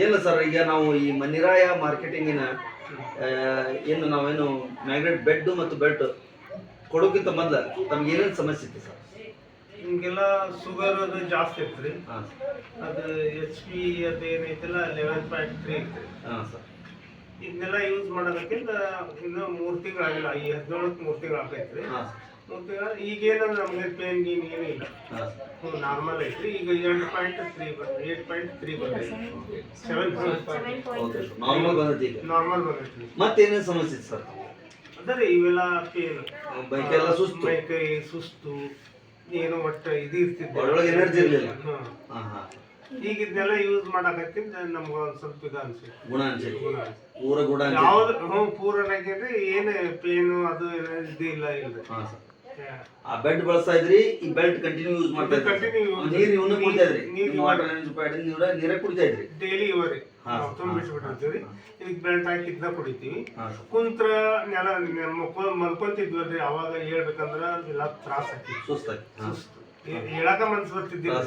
ಏನು ಸರ್ ಈಗ ನಾವು ಈ ಮನಿರಾಯ ಮಾರ್ಕೆಟಿಂಗಿನ ಏನು ನಾವೇನು ಮ್ಯಾಗ್ನೆಟ್ ಬೆಡ್ ಮತ್ತು ಬೆಲ್ಟ್ ಕೊಡೋಕ್ಕಿಂತ ಮೊದಲು ತಮ್ಗೆ ಏನೇನು ಸಮಸ್ಯೆ ಇತ್ತು ಸರ್? ನಿಮಗೆಲ್ಲ ಶುಗರ್ ಅದು ಜಾಸ್ತಿ ಇತ್ತು ಹಾಂ ಅದು ಎಚ್ ಪಿ ಅದು ಏನೈತಿಲ್ಲ 11.3 ಇತ್ತು. ಹಾಂ ಸರ್. ಇದನ್ನೆಲ್ಲ ಯೂಸ್ ಮಾಡೋದಕ್ಕಿಂತ ಇನ್ನೂ 3 ತಿಂಗಳಾಗಿಲ್ಲ, ಈ 17ಕ್ಕೆ 3 ತಿಂಗಳು ಆಗೈತ್ರಿ. ಹಾಂ 3 ತಿಂಗಳು ಈಗೇನಂದ್ರೆ ನಮಗೆ ಪೇನ್ ಗೀನ್ ಏನೂ ಇಲ್ಲ, ನಾರ್ಮಲ್ ಐತ್ರಿ. ಈಗ 8.3 ಬಂದೈತಿ, 7 ಓಕೆ ನಾರ್ಮಲ್ ಬಂದೈತಿ ಈಗ. ನಾರ್ಮಲ್ ಬಂದೈತ್ರಿ. ಮತ್ತೇನೇನು ಸಮಸ್ಯೆ ಇತ್ತು ಸರ್? ಅದೇ ಇವೆಲ್ಲ ಪೇನ್, ಮೈಕೆಲ್ಲ ಸುಸ್ತು, ಮೈಕೈ ಸುಸ್ತು, ಏನೋ ಒಟ್ಟು ಇದು ಇರ್ತಿತ್ತು, ಒಳಗೆ ಎನರ್ಜಿ ಇರಲಿಲ್ಲ. ಹಾಂ ಹಾಂ ಈಗ ಇದನ್ನೆಲ್ಲ ಯೂಸ್ ಮಾಡಕತ್ತಿಂದ ನಮ್ಗೆ ಒಂದು ಸ್ವಲ್ಪ ಇದು ಅನ್ಸುತ್ತೆ, ಗುಣ ಅನ್ಸುತ್ತೆ, ಪೂರ ಗುಣ ಯಾವ್ದು ಪೂರನಾಗಿದ್ರೆ ಏನು ಪೇನು ಅದು ಏನೋ ಇದು ಇಲ್ಲ ಇಲ್ರಿ. ಹಾಂ ಸರ್. ಆ ಬೆಡ್ ಬಳಸ್ತಾ ಇದ್ರಿ, ಈ ಬೆಲ್ಟ್ ಕಂಟಿನ್ಯೂ ಯೂಸ್ ಮಾಡ್ತಾ ಇದ್ರಿ, ನೀರು ಇವನ್ನ ಕುಡಿತಾ ಇದ್ರಿ, ವಾಟರ್ ನೀರೇ ಕುಡಿತಾ ಇದ್ರಿ ಡೈಲಿ ಇವರಿ ತುಂಬಿಸ್ಬಿಟ್ಟಿರ್ತೀವಿ. ಇದಕ್ಕೆ ಬೆಲ್ಟ್ ಹಾಕಿ ಇದನ್ನ ಕುಡಿತೀವಿ. ಕುಂತ್ರ ನೆಲ ಮಲ್ಕೊಂತಿದ್ವಲ್ರಿ, ಅವಾಗ ಹೇಳ್ಬೇಕಂದ್ರ ಎಲ್ಲ ತ್ರಾಸ ಆಗ್ತಿತ್ತು, ಸುಸ್ತು ಹೇಳಕ ಮನ್ಸು ಬರ್ತಿದ್ದಿಲ್ಲ.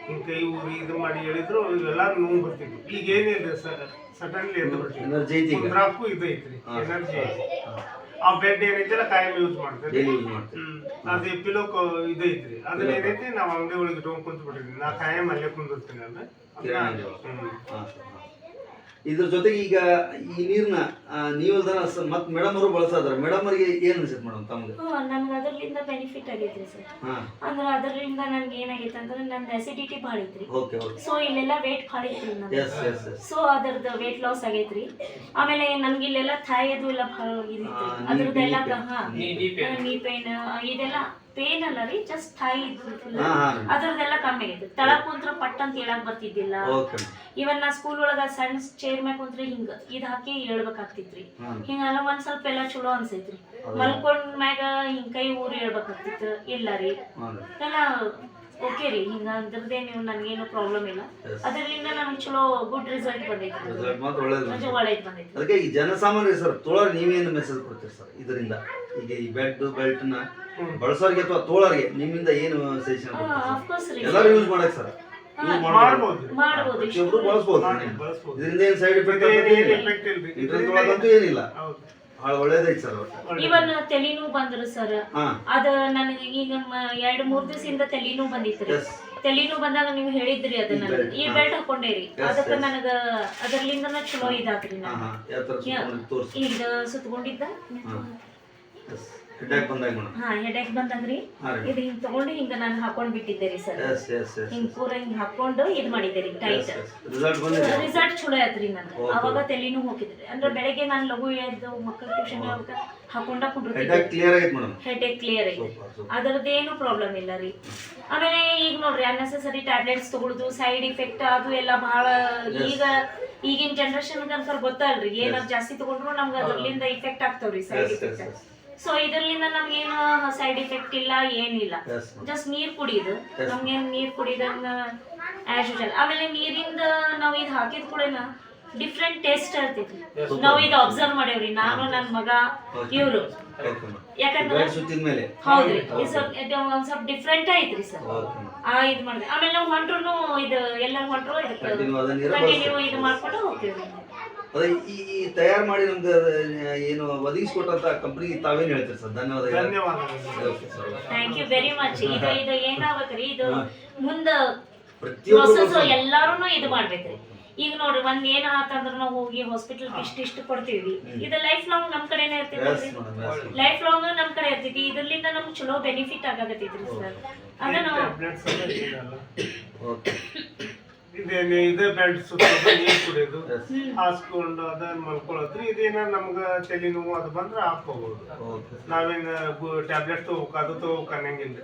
ಹಿಂಗ್ ಕೈ ಊರಿ ಇದು ಮಾಡಿ ಹೇಳಿದ್ರು ಇವೆಲ್ಲ ನೋವು ಬರ್ತಿದ್ವಿ. ಈಗ ಏನಿಲ್ಲ ಸರ್, ಸಡನ್ಲಿ ಎದ್ದು ಬಿಡ್ತೀವಿ, ಕುಂದ್ರಾಕು ಇದು ಐತ್ರಿ, ಎನರ್ಜಿ ಐತಿ. ಆ ಬೆಡ್ ಏನೈತಿಲ್ಲ ಕಾಯಂ ಯೂಸ್ ಮಾಡ್ತೀವಿ. ಅದೇ ಪಿಲೋ ಇದು ಐತ್ರಿ, ಅದನ್ನ ಏನೈತಿ ನಾವು ಅಂಗಡಿ ಒಳಗೆ ಇಟ್ಕೊಂಡ್ ಕುಂತ ಬಿಟ್ಟಿದ್ವಿ. ನಾ ಕಾಯಂ ಅಲ್ಲೇ ಕುಂದಿರ್ತೀನಿ ಅಂದ್ರೆ. ಇದ್ರ ಜೊತೆಗೆ ಈಗ ಈ ನೀರ್ನ ನೀವಲ್ದನ ಮತ್ ಮೇಡಮ್ ಅವರು ಬಳಸೋದ್ರ, ಮೇಡಮ್ ಅವರಿಗೆ ಏನ್ ಅನ್ಸುತ್ತೆ ಮೇಡಮ್ ತಮ್ಗೆ? ನನ್ಗೆ ಅದರ್ಲಿಂದ ಬೆನಿಫಿಟ್ ಆಗೈತ್ರಿ ಸರ್. ಅಂದ್ರೆ ಅದರಿಂದ ನನ್ಗೆ ಏನಾಗೈತೆ ಅಂದ್ರೆ ನಂದು ಅಸಿಡಿಟಿ ಭಾಳ ಐತ್ರಿ. ಸೊ ಇಲ್ಲೆಲ್ಲ ವೇಟ್ ಭಾಳ ಐತ್ರಿ ನಂದು. ಸೊ ಅದರದ್ದು ವೇಟ್ ಲಾಸ್ ಆಗೈತ್ರಿ. ಆಮೇಲೆ ನನ್ಗೆ ಇಲ್ಲೆಲ್ಲ ಥಾಯ್ ಅದು ಎಲ್ಲ ಭಾಳ ಇದಿತ್ತು, ಅದ್ರದ್ದೆಲ್ಲ ನೀ ಪೇನ್ ಇದೆಲ್ಲ ಪೇನ್ ಅಲ್ಲ ರೀ, ಜಸ್ಟ್ ಥಾಯ್ ಅದ್ರದ್ದೆಲ್ಲ ಕಮ್ಮಿ ಆಗೈತಿ. ತಳಕ್ ಕುಂತ್ರ ಪಟ್ ಅಂತ ಹೇಳಕ್ ಬರ್ತಿದ್ದಿಲ್ಲ. ಇವನ್ ನಾ ಸ್ಕೂಲ್ ಒಳಗ ಸಣ್ಣ ಚೇರ್ ಮ್ಯಾಗ ಕುಂತ್ರೆ ಹಿಂಗ ಇದ್ ಹಾಕಿ ಹೇಳ್ಬೇಕಾಗ್ತಿತ್ರಿ. ಹಿಂಗೆಲ್ಲ ಒಂದ್ ಸ್ವಲ್ಪ ಎಲ್ಲ ಚಲೋ ಅನ್ಸೈತ್ರಿ. ಮಲ್ಕೊಂಡ್ ಮ್ಯಾಗ ಹಿಂಗ್ ಕೈ ಊರಿ ಹೇಳ್ಬೇಕಾಗ್ತಿತ್ತು, ಇಲ್ಲ ರೀ ಎಲ್ಲ ಓಕೆ ರೀ. ಹಿಂಗ ಅದ್ರದ್ದೇ ನೀವು ನನ್ಗೇನು ಪ್ರಾಬ್ಲಮ್ ಇಲ್ಲ. ಅದರಿಂದ ನಮ್ಗೆ ಚಲೋ ಗುಡ್ ರಿಸಲ್ಟ್ ಬಂದೈತಿ, ಒಳ್ಳೇದ್ ಬಂದೈತಿ. ಅದಕ್ಕೆ ಈ ಜನಸಾಮಾನ್ಯ ಸರ್ ತೋಳರ್ ನೀವೇನು ಮೆಸೇಜ್ ಕೊಡ್ತೀರಿ ಸರ್ ಇದರಿಂದ? ಈಗ ಈ ಬೆಡ್ ಬೆಲ್ಟ್ ನ ಬಳಸೋರಿಗೆ ಅಥವಾ ತೋಳರಿಗೆ ನಿಮ್ಮಿಂದ ಏನು ಸಜೆಷನ್ ಕೊಡ್ತೀರಿ? ಎಲ್ಲರೂ ಯೂಸ್ ಮಾಡಕ್ ಸರ್, ಮಾಡ್ಬೋದು, ಇದರಿಂದ ಏನ್ ಸೈಡ್ ಎಫೆಕ್ಟ್ ಇದ್ರಂತೂ ಏನಿಲ್ಲ, ಬಹಳ ಒಳ್ಳೇದೈತಿ ಸರ್. ಇವನ್ ತಲೆನೂ ಬಂದ್ರು ಸರ್, ಅದ ನನಗೆ ಈಗ 2-3 ದಿವಸದಿಂದ ತಲೆನೂ ಬಂದಿತ್ರಿ. ತಲೆನೂ ಬಂದಾಗ ನೀವು ಹೇಳಿದ್ರಿ ಅದನ್ನ ಈ ಬೆಲ್ಟ್ ಹಾಕೊಂಡೇರಿ, ಅದಕ್ಕ ನನಗ ಅದರ್ಲಿಂದನ ಚಲೋ ಇದಾತ್ರಿ. ಈಗ ಸುತ್ತಕೊಂಡಿದ್ದ ಹೆಡ್ಯಾಕ್ ಬಂದಂಗ್ರಿ, ಇದು ಹಿಂಗ್ ತಗೊಂಡು ಹಿಂಗ ನಾನು ಹಾಕೊಂಡ್ ಬಿಟ್ಟಿದ್ದೆ ರೀ ಸರ್. ಹಿಂಗ್ ಪೂರ ಹಿಂಗ್ ಹಾಕೊಂಡು ಇದ್ ಮಾಡಿದ್ದೆ ರೀ ಟೈಟ್. ರಿಸಲ್ಟ್ ಚಲೋ ಆಯ್ತ್ರಿ ನಂದು. ಅವಾಗ ತಲೆನೂ ಹೋಗಿದ್ರಿ. ಅಂದ್ರೆ ಬೆಳಗ್ಗೆ ನಾನು ಲಘು ಎದ್ದು ಮಕ್ಕಳ ಟ್ಯೂಷನ್ ಹಾಕೊಂಡ ಕುಂಡಿರ್ತಿದ್ದೆ, ಹೆಡ್ಯಾಕ್ ಕ್ಲಿಯರ್ ಐತಿ, ಅದರದ್ದೇನು ಪ್ರಾಬ್ಲಮ್ ಇಲ್ಲ ರೀ. ಆಮೇಲೆ ಈಗ ನೋಡ್ರಿ ಅನ್ನೆಸೆಸರಿ ಟ್ಯಾಬ್ಲೆಟ್ಸ್ ತಗೊಳುದು, ಸೈಡ್ ಇಫೆಕ್ಟ್ ಅದು ಎಲ್ಲ ಬಹಳ ಈಗಿನ ಜನರೇಷನ್ ಅನ್ಕರ್ ಗೊತ್ತಲ್ರಿ, ಏನಾದ್ರು ಜಾಸ್ತಿ ತಗೊಂಡ್ರು ನಮ್ಗೆ ಅದ್ರಲಿಂದ ಇಫೆಕ್ಟ್ ಆಗ್ತಾವ್ರಿ, ಸೈಡ್ ಇಫೆಕ್ಟ್. ಸೊ ಇದರಿಂದ ನಮ್ಗೇನು ಸೈಡ್ ಎಫೆಕ್ಟ್ ಇಲ್ಲ, ಏನಿಲ್ಲ. ಜಸ್ಟ್ ನೀರ್ ಕುಡಿಯೋದು, ನಮ್ಗೇನು ನೀರ್ ಕುಡಿದಂಗ ಆಸ್ ಯೂಶುವಲ್. ಆಮೇಲೆ ನೀರಿಂದ ನಾವ್ ಇದು ಹಾಕಿದ ಕೂಡ ಡಿಫ್ರೆಂಟ್ ಟೇಸ್ಟ್ ಇರ್ತೈತಿ. ನಾವ್ ಇದು ಅಬ್ಸರ್ವ್ ಮಾಡೇವ್ರಿ, ನಾನು ನನ್ ಮಗ ಇವ್ರು. ಯಾಕಂದ್ರೆ ಹೌದ್ರಿ, ಒಂದ್ ಸ್ವಲ್ಪ ಡಿಫ್ರೆಂಟ್ ಐತ್ರಿ ಸರ್. ಇದ್ ಮಾಡಿದೆ. ಆಮೇಲೆ ನಾವ್ ಹೊಂಟ್ರು ಇದು ಎಲ್ಲ ಹೊಂಟ್ರು ಕಂಟಿನ್ಯೂ ಇದು ಮಾಡ್ಕೊಂಡು ಹೋಗ್ತೀವಿ. ಅದೇ ಈ ತಯಾರು ಮಾಡಿ ನಮ್ಗೆ ಏನು ಒದಗಿಸ್ಕೊಟ್ಟಂತ ಕಂಪನಿಗೆ ತಾವೇನು ಹೇಳ್ತೀರಿ ಸರ್? ಧನ್ಯವಾದಗಳು. Thank you very much. ಇದು ಏನಾಗ್ಬೇಕ್ರಿ, ಇದು ಮುಂದ ಪ್ರೊಸೆಸ್ ಎಲ್ಲಾರು ಇದು ಮಾಡ್ಬೇಕ್ರಿ. ಈಗ ನೋಡ್ರಿ ಒಂದ್ ಏನ್ ಆತಂದ್ರ ನಾವು ಹೋಗಿ ಹಾಸ್ಪಿಟಲ್ ಇಷ್ಟು ಕೊಡ್ತೀವಿ, ಇದು ಲೈಫ್ ಲಾಂಗ್ ನಮ್ ಕಡೆನೇ ಇರ್ತೈತಿ, ಲೈಫ್ ಲಾಂಗ್ ನಮ್ ಕಡೆ ಇರ್ತೈತಿ. ಇದರಿಂದ ನಮ್ಗೆ ಚಲೋ ಬೆನಿಫಿಟ್ ಆಗತೈತ್ರಿ ಸರ್. ಅದ ನಾವು ಇದೇ ಬೆಲ್ಟ್ ಸುತ್ತೋದು, ನೀರು ಕುಡಿಯೋದು, ಹಾಸ್ಕೊಂಡು ಅದನ್ನ ಮಲ್ಕೊಳ್ಳೋದ್ರಿ. ಇದೇನ ನಮ್ಗ ತಲೆ ನೋವು ಅದು ಬಂದ್ರೆ ಹಾಕೋಬಹುದು. ನಾವೇನು ಟ್ಯಾಬ್ಲೆಟ್ ತಗೋಬೇಕು, ಅದು ತಗೋಬೇಕು ಅನ್ನಂಗಿಲ್ಲ.